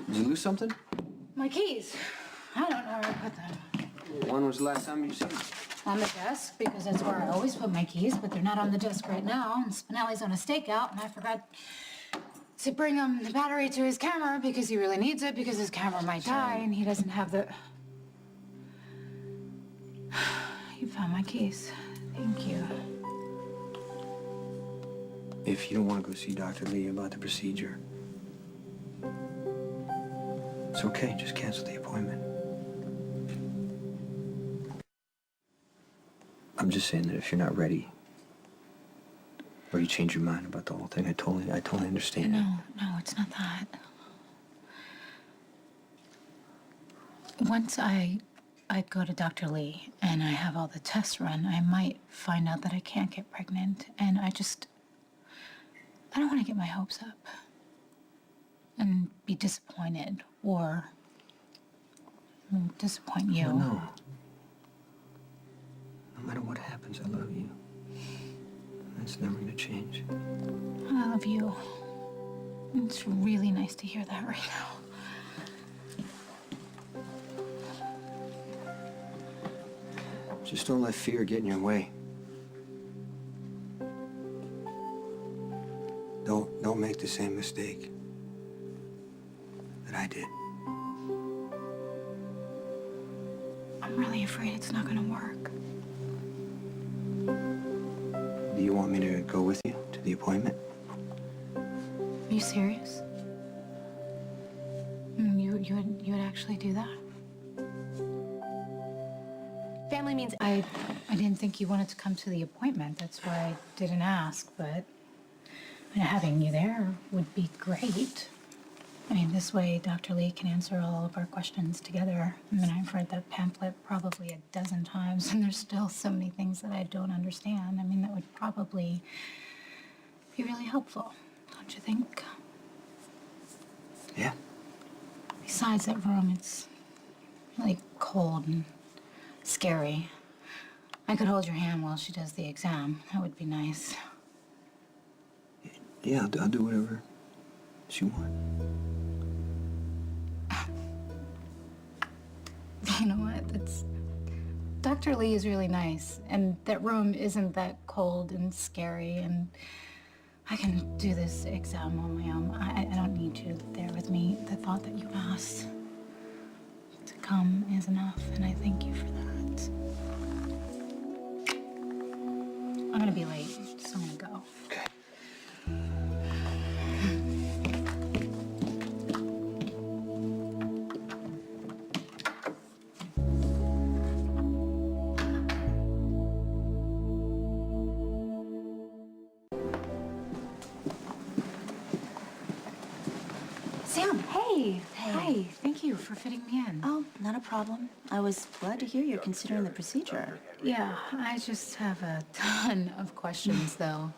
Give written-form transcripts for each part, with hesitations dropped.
Did you lose something? My keys. I don't know where I put them. When was the last time you seen them? On the desk, because that's where I always put my keys, but they're not on the desk right now. And Spinelli's on a stakeout, and I forgot to bring him the battery to his camera because he really needs it because his camera might die, and he doesn't have the... You found my keys. Thank you. If you don't want to go see Dr. Lee about the procedure, it's okay. Just cancel the appointment. I'm just saying that if you're not ready, or you change your mind about the whole thing, I totally understand. No, it's not that. Once I go to Dr. Lee and I have all the tests run, I might find out that I can't get pregnant, and I don't want to get my hopes up and be disappointed or disappoint you. No. No matter what happens, I love you. That's never going to change. I love you. It's really nice to hear that right now. Just don't let fear get in your way. Don't make the same mistake that I did. I'm really afraid it's not gonna work. Do you want me to go with you to the appointment? Are you serious? You would actually do that? Family means... I didn't think you wanted to come to the appointment. That's why I didn't ask, but having you there would be great. I mean, this way Dr. Lee can answer all of our questions together. I mean, I've read that pamphlet probably a dozen times, and there's still so many things that I don't understand. I mean, that would probably be really helpful, don't you think? Yeah. Besides, that room, it's really cold and scary. I could hold your hand while she does the exam. That would be nice. Yeah, I'll do whatever you want. You know what? Dr. Lee is really nice, and that room isn't that cold and scary, and I can do this exam on my own. I don't need you there with me. The thought that you asked to come is enough, and I thank you for that. I'm gonna be late, so I'm gonna go. Okay. Sam, hey. Hi, thank you for fitting me in. Oh, not a problem. I was glad to hear you're considering the procedure. Yeah, I just have a ton of questions, though.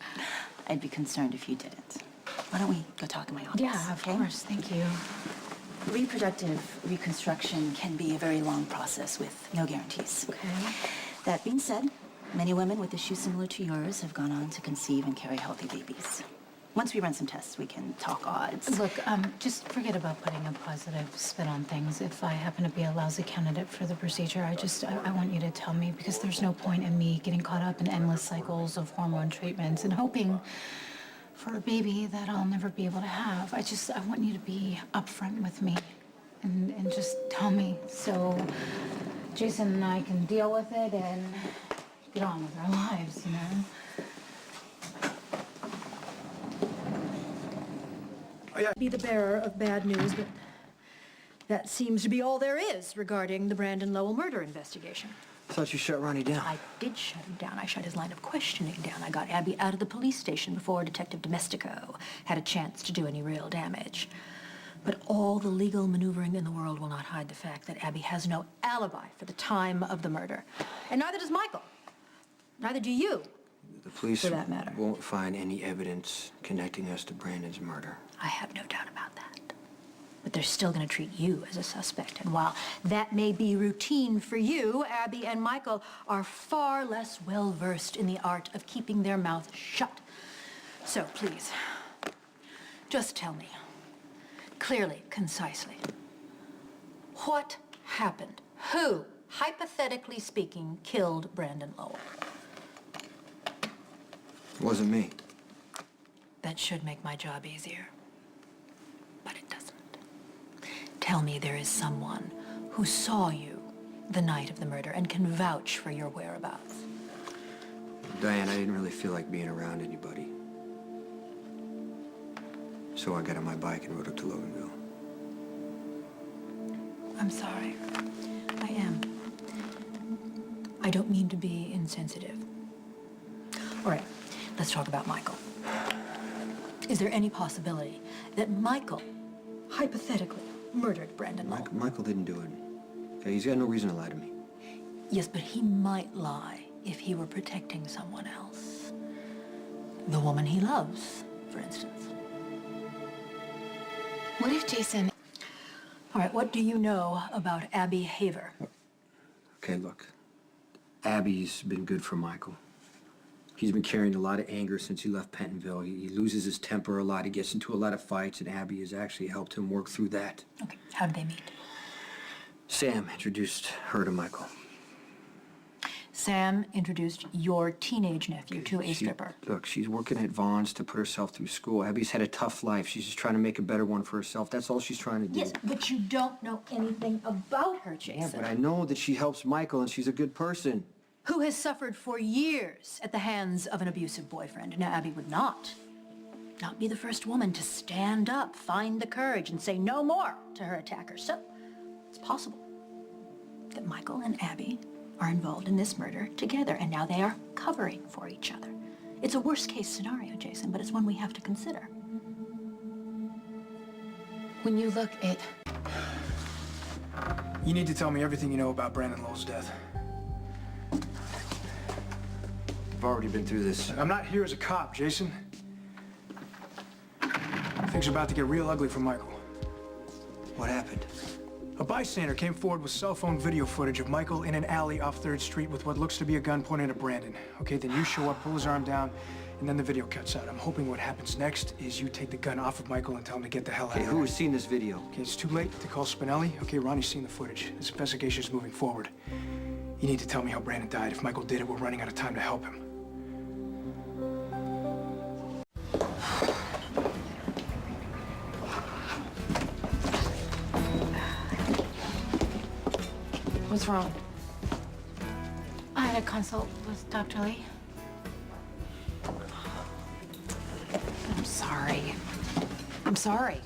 I'd be concerned if you didn't. Why don't we go talk in my office? Yeah, of course, thank you. Reproductive reconstruction can be a very long process with no guarantees. Okay. That being said, many women with issues similar to yours have gone on to conceive and carry healthy babies. Once we run some tests, we can talk odds. Look, just forget about putting a positive spin on things. If I happen to be a lousy candidate for the procedure, I want you to tell me, because there's no point in me getting caught up in endless cycles of hormone treatments and hoping for a baby that I'll never be able to have. I want you to be upfront with me and just tell me so Jason and I can deal with it and get on with our lives, you know? Be the bearer of bad news, but that seems to be all there is regarding the Brandon Lowell murder investigation. I thought you shut Ronnie down. I did shut him down. I shut his line of questioning down. I got Abby out of the police station before Detective Domestico had a chance to do any real damage. But all the legal maneuvering in the world will not hide the fact that Abby has no alibi for the time of the murder. And neither does Michael. Neither do you. The police For that matter. won't find any evidence connecting us to Brandon's murder. I have no doubt about that. But they're still going to treat you as a suspect. And while that may be routine for you, Abby and Michael are far less well-versed in the art of keeping their mouth shut. So please, just tell me, clearly, concisely. What happened? Who, hypothetically speaking, killed Brandon Lowell? It wasn't me. That should make my job easier. But it doesn't. Tell me there is someone who saw you the night of the murder and can vouch for your whereabouts. Diane, I didn't really feel like being around anybody. So I got on my bike and rode up to Loganville. I'm sorry. I am. I don't mean to be insensitive. All right, let's talk about Michael. Is there any possibility that Michael, hypothetically, murdered Brandon Lowell? Michael didn't do it. Okay, he's got no reason to lie to me. Yes, but he might lie if he were protecting someone else. The woman he loves, for instance. What if Jason... All right, what do you know about Abby Haver? Okay, look. Abby's been good for Michael. He's been carrying a lot of anger since he left Pentonville. He loses his temper a lot. He gets into a lot of fights, and Abby has actually helped him work through that. Okay, how did they meet? Sam introduced her to Michael. Sam introduced your teenage nephew to a stripper. Look, she's working at Vaughn's to put herself through school. Abby's had a tough life. She's just trying to make a better one for herself. That's all she's trying to do. Yes, but you don't know anything about her, Jason. Yeah, but I know that she helps Michael, and she's a good person. Who has suffered for years at the hands of an abusive boyfriend. Now, Abby would not be the first woman to stand up, find the courage, and say no more to her attacker. So, it's possible that Michael and Abby are involved in this murder together, and now they are covering for each other. It's a worst-case scenario, Jason, but it's one we have to consider. When you look at... You need to tell me everything you know about Brandon Lowell's death. I've already been through this. I'm not here as a cop, Jason. Things are about to get real ugly for Michael. What happened? A bystander came forward with cell phone video footage of Michael in an alley off 3rd Street with what looks to be a gun pointed at Brandon. Okay, then you show up, pull his arm down, and then the video cuts out. I'm hoping what happens next is you take the gun off of Michael and tell him to get the hell out Okay, of who there. has seen this video? Okay, it's too late to call Spinelli. Okay, Ronnie's seen the footage. This investigation is moving forward. You need to tell me how Brandon died. If Michael did it, we're running out of time to help him. What's wrong? I had a consult with Dr. Lee. I'm sorry. I'm sorry.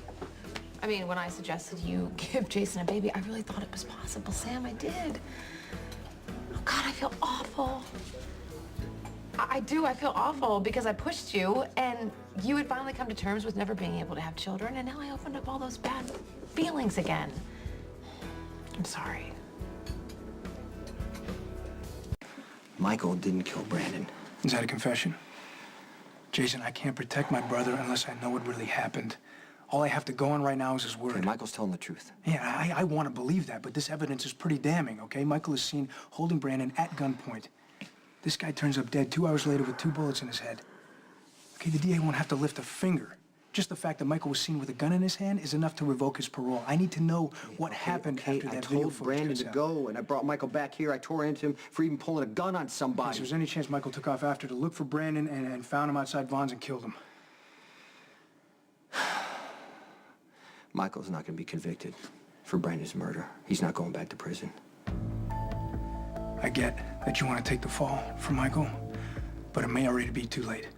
I mean, when I suggested you give Jason a baby, I really thought it was possible, Sam. I did. Oh, God, I feel awful. I do. I feel awful because I pushed you, and you had finally come to terms with never being able to have children, and now I opened up all those bad feelings again. I'm sorry. Michael didn't kill Brandon. Is that a confession? Jason, I can't protect my brother unless I know what really happened. All I have to go on right now is his word. Okay, Michael's telling the truth. Yeah, I want to believe that, but this evidence is pretty damning, okay? Michael is seen holding Brandon at gunpoint. This guy turns up dead 2 hours later with 2 bullets in his head. Okay, the DA won't have to lift a finger. Just the fact that Michael was seen with a gun in his hand is enough to revoke his parole. I need to know what happened after that I video told footage Brandon cuts to out. go, and I brought Michael back here. I tore into him for even pulling a gun on If somebody. there's any chance Michael took off after to look for Brandon and found him outside Vaughn's and killed him. Michael's not going to be convicted for Brandon's murder. He's not going back to prison. I get that you want to take the fall for Michael, but it may already be too late.